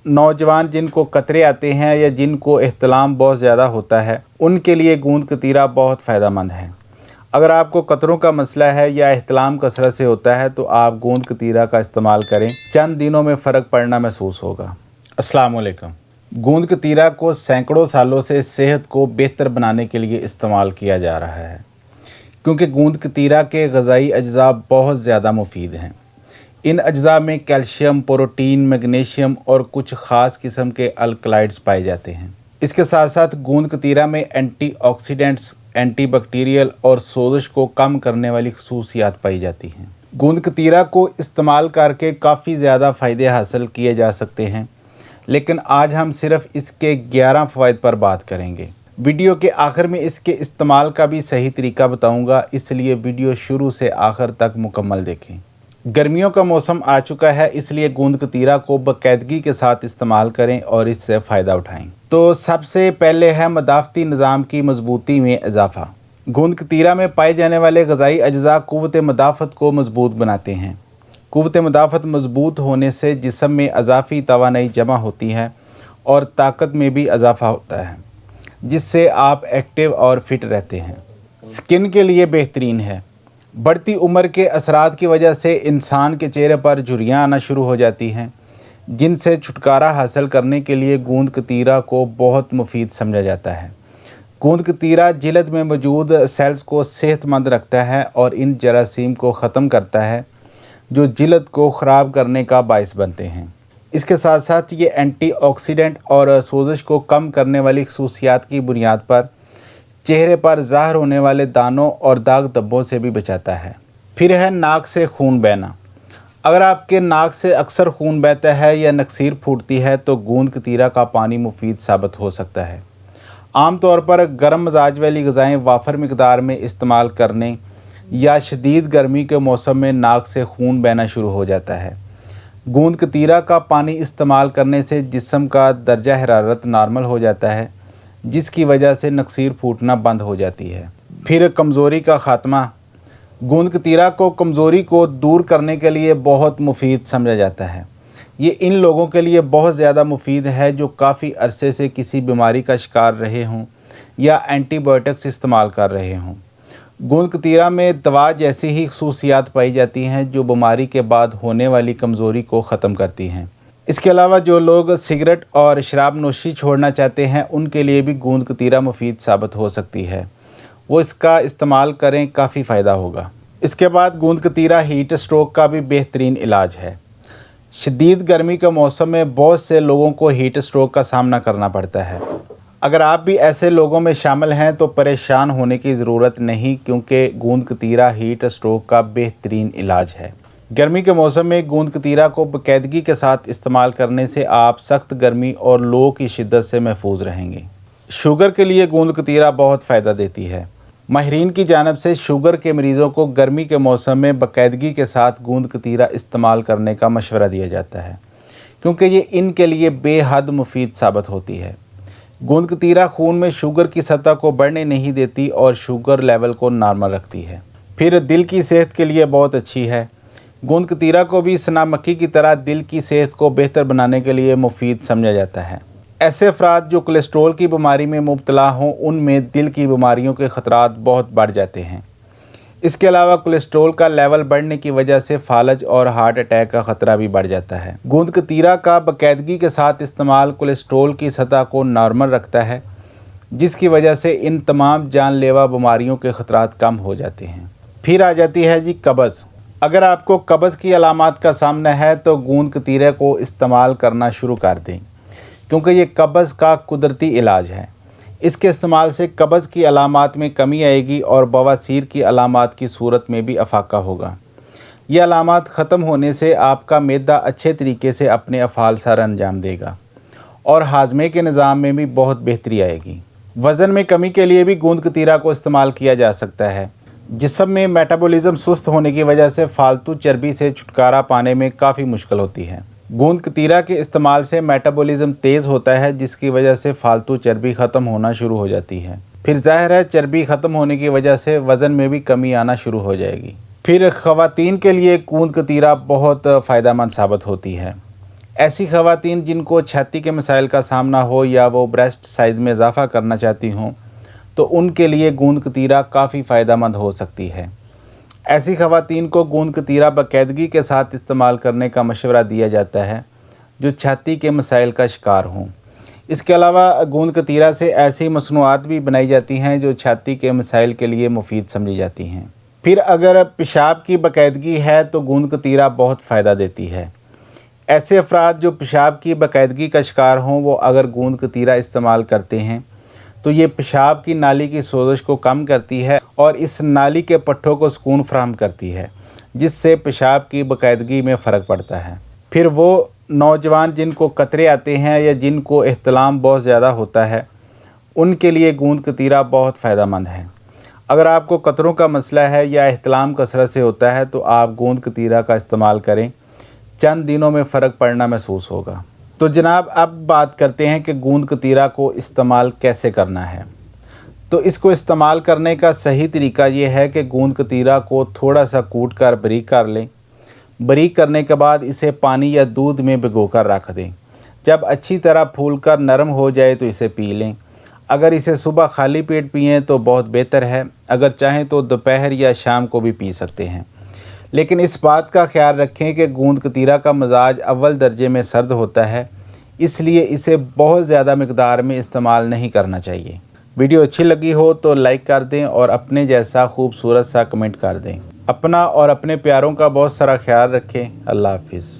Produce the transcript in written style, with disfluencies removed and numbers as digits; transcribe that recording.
नौजवान जिनको कतरे आते हैं या जिनको एहतलाम बहुत ज़्यादा होता है, उनके लिए गूंद कतीरा बहुत फ़ायदेमंद है। अगर आपको कतरों का मसला है या एहतलाम कसरत से होता है तो आप गूंद कतीरा का इस्तेमाल करें, चंद दिनों में फ़र्क पड़ना महसूस होगा। अस्सलाम वालेकुम। गूंद कतीरा को सैकड़ों सालों से सेहत को बेहतर बनाने के लिए इस्तेमाल किया जा रहा है, क्योंकि गूंद कतीरा के ग़िज़ाई अज्जा बहुत ज़्यादा मुफीद हैं। इन अज्जा में कैल्शियम, प्रोटीन, मैग्नीशियम और कुछ ख़ास किस्म के अल्कलाइड्स पाए जाते हैं। इसके साथ साथ गूंद कतीरा में एंटीऑक्सीडेंट्स, एंटी बैक्टीरियल और सोजिश को कम करने वाली खसूसियात पाई जाती हैं। गूंद कतीरा को इस्तेमाल करके काफ़ी ज़्यादा फ़ायदे हासिल किए जा सकते हैं, लेकिन आज हम सिर्फ इसके 11 फ़वाइद पर बात करेंगे। वीडियो के आखिर में इसके इस्तेमाल का भी सही तरीका बताऊंगा, इसलिए वीडियो शुरू से आखिर तक मुकम्मल देखें। गर्मियों का मौसम आ चुका है, इसलिए गूंद कतीरा को बाकायदगी के साथ इस्तेमाल करें और इससे फ़ायदा उठाएं। तो सबसे पहले है मदाफ़ती निज़ाम की मजबूती में इजाफ़ा। गूंद कतीरा में पाए जाने वाले ग़िज़ाई अज्जा क़ुव्वत मदाफ़त को मजबूत बनाते हैं। क़ुव्वत मदाफ़त मजबूत होने से जिस्म में अज़ाफ़ी तवानाई जमा होती है और ताकत में भी इजाफ़ा होता है, जिससे आप एक्टिव और फिट रहते हैं। स्किन के लिए बेहतरीन है। बढ़ती उम्र के असरात की वजह से इंसान के चेहरे पर झुर्रियाँ आना शुरू हो जाती हैं, जिनसे छुटकारा हासिल करने के लिए गूंद कतीरा को बहुत मुफीद समझा जाता है। गूंद कतीरा जिल्द में मौजूद सेल्स को सेहतमंद रखता है और इन जरासीम को ख़त्म करता है जो जिल्द को ख़राब करने का बायस बनते हैं। इसके साथ साथ ये एंटीऑक्सीडेंट और सोजिश को कम करने वाली खसूसियात की बुनियाद पर चेहरे पर ज़ाहिर होने वाले दानों और दाग धब्बों से भी बचाता है। फिर है नाक से खून बहना। अगर आपके नाक से अक्सर खून बहता है या नक्सीर फूटती है तो गूंद कतीरा का पानी मुफीद साबित हो सकता है। आम तौर पर गर्म मजाज वाली ग़िज़ाएँ वाफर मिकदार में इस्तेमाल करने या शदीद गर्मी के मौसम में नाक से खून बहना शुरू हो जाता है। गूंद कतीरा का पानी इस्तेमाल करने से जिस्म का दर्जा हरारत नॉर्मल हो जाता है, जिसकी वजह से नक्सीर फूटना बंद हो जाती है। फिर कमज़ोरी का ख़ात्मा। गूंद कतीरा को कमज़ोरी को दूर करने के लिए बहुत मुफीद समझा जाता है। ये इन लोगों के लिए बहुत ज़्यादा मुफीद है जो काफ़ी अरसे से किसी बीमारी का शिकार रहे हों या एंटीबायोटिक्स इस्तेमाल कर रहे हों। गूंद कतीरा में दवा जैसी ही खसूसियात पाई जाती हैं जो बीमारी के बाद होने वाली कमज़ोरी को ख़त्म करती हैं। इसके अलावा जो लोग सिगरेट और शराब नोशी छोड़ना चाहते हैं, उनके लिए भी गूंद कतीरा मुफीद साबित हो सकती है। वो इसका इस्तेमाल करें, काफ़ी फ़ायदा होगा। इसके बाद गूंद कतीरा हीट स्ट्रोक का भी बेहतरीन इलाज है। शदीद गर्मी के मौसम में बहुत से लोगों को हीट स्ट्रोक का सामना करना पड़ता है। अगर आप भी ऐसे लोगों में शामिल हैं तो परेशान होने की ज़रूरत नहीं, क्योंकि गूंद कतीरा हीट स्ट्रोक का बेहतरीन इलाज है। गर्मी के मौसम में गूंद कतीरा को बाकायदगी के साथ इस्तेमाल करने से आप सख्त गर्मी और लू की शिद्दत से महफूज रहेंगे। शुगर के लिए गूंद कतीरा बहुत फ़ायदा देती है। माहिरीन की जानिब से शुगर के मरीज़ों को गर्मी के मौसम में बाकायदगी के साथ गूंद कतीरा इस्तेमाल करने का मशवरा दिया जाता है, क्योंकि ये इनके लिए बेहद मुफीद साबित होती है। गूंद कतीरा खून में शुगर की सतह को बढ़ने नहीं देती और शुगर लेवल को नॉर्मल रखती है। फिर दिल की सेहत के लिए बहुत अच्छी है। गूंद कतीरा को भी सना मक्खी की तरह दिल की सेहत को बेहतर बनाने के लिए मुफीद समझा जाता है। ऐसे अफराद जो कोलेस्ट्रॉल की बीमारी में मुब्तला हों, उनमें दिल की बीमारियों के ख़तरात बहुत बढ़ जाते हैं। इसके अलावा कोलेस्ट्रॉल का लेवल बढ़ने की वजह से फालज और हार्ट अटैक का ख़तरा भी बढ़ जाता है। गूंद कतीरा का बाकायदगी के साथ इस्तेमाल कोलेस्ट्रॉल की सतह को नॉर्मल रखता है, जिसकी वजह से इन तमाम जानलेवा बीमारियों के ख़तरात कम हो जाते हैं। फिर आ जाती है जी कब्ज़। अगर आपको कब्ज़ की अलामात का सामना है तो गूंद कतीरे को इस्तेमाल करना शुरू कर दें, क्योंकि ये कब्ज़ का कुदरती इलाज है। इसके इस्तेमाल से कब्ज़ की अलामात में कमी आएगी और बवासीर की अलामात की सूरत में भी अफाका होगा। ये अलामात ख़त्म होने से आपका मैदा अच्छे तरीके से अपने अफ़ाल सर अंजाम देगा और हाजमे के निज़ाम में भी बहुत बेहतरी आएगी। वज़न में कमी के लिए भी गूंद कतीरा को इस्तेमाल किया जा सकता है। जिस्म में मेटाबॉलिज्म सुस्त होने की वजह से फालतू चर्बी से छुटकारा पाने में काफ़ी मुश्किल होती है। गूंद कतीरा के इस्तेमाल से मेटाबॉलिज्म तेज़ होता है, जिसकी वजह से फालतू चर्बी ख़त्म होना शुरू हो जाती है। फिर ज़ाहिर है चर्बी ख़त्म होने की वजह से वज़न में भी कमी आना शुरू हो जाएगी। फिर ख़वातीन के लिए गूंद कतीरा बहुत फ़ायदेमंद साबित होती है। ऐसी ख़वातीन जिनको छाती के मसाइल का सामना हो या वो ब्रेस्ट साइज़ में इजाफ़ा करना चाहती हों तो उनके लिए गूंद कतीरा काफ़ी फ़ायदेमंद हो सकती है। ऐसी ख़वातीन को गूंद कतीरा बाकायदगी के साथ इस्तेमाल करने का मशवरा दिया जाता है जो छाती के मसाइल का शिकार हों। इसके अलावा गूंद कतीरा से ऐसी मसनूआत भी बनाई जाती हैं जो छाती के मसाइल के लिए मुफीद समझी जाती हैं। फिर अगर पेशाब की बाकायदगी है तो गूंद कतीरा बहुत फ़ायदा देती है। ऐसे अफराद जो पेशाब की बाकायदगी का शिकार हों वो अगर गूंद कतीरा इस्तेमाल करते हैं तो ये पेशाब की नाली की सोजिश को कम करती है और इस नाली के पट्ठों को सुकून फराहम करती है, जिससे पेशाब की बाकायदगी में फ़र्क पड़ता है। फिर वो नौजवान जिनको कतरे आते हैं या जिनको एहतलाम बहुत ज़्यादा होता है उनके लिए गूंद कतीरा बहुत फ़ायदेमंद है। अगर आपको कतरों का मसला है या एहतलाम कसरत से होता है तो आप गूंद कतीरा का इस्तेमाल करें, चंद दिनों में फ़र्क पड़ना महसूस होगा। तो जनाब अब बात करते हैं कि गूंद कतीरा को इस्तेमाल कैसे करना है। तो इसको इस्तेमाल करने का सही तरीका ये है कि गूंद कतीरा को थोड़ा सा कूट कर बारीक कर लें। बारीक करने के बाद इसे पानी या दूध में भिगो कर रख दें। जब अच्छी तरह फूल कर नरम हो जाए तो इसे पी लें। अगर इसे सुबह खाली पेट पिएँ तो बहुत बेहतर है, अगर चाहें तो दोपहर या शाम को भी पी सकते हैं। लेकिन इस बात का ख्याल रखें कि गूंद कतीरा का मजाज अव्वल दर्जे में सर्द होता है, इसलिए इसे बहुत ज़्यादा मिकदार में इस्तेमाल नहीं करना चाहिए। वीडियो अच्छी लगी हो तो लाइक कर दें और अपने जैसा खूबसूरत सा कमेंट कर दें। अपना और अपने प्यारों का बहुत सारा ख्याल रखें। अल्लाह हाफिज़।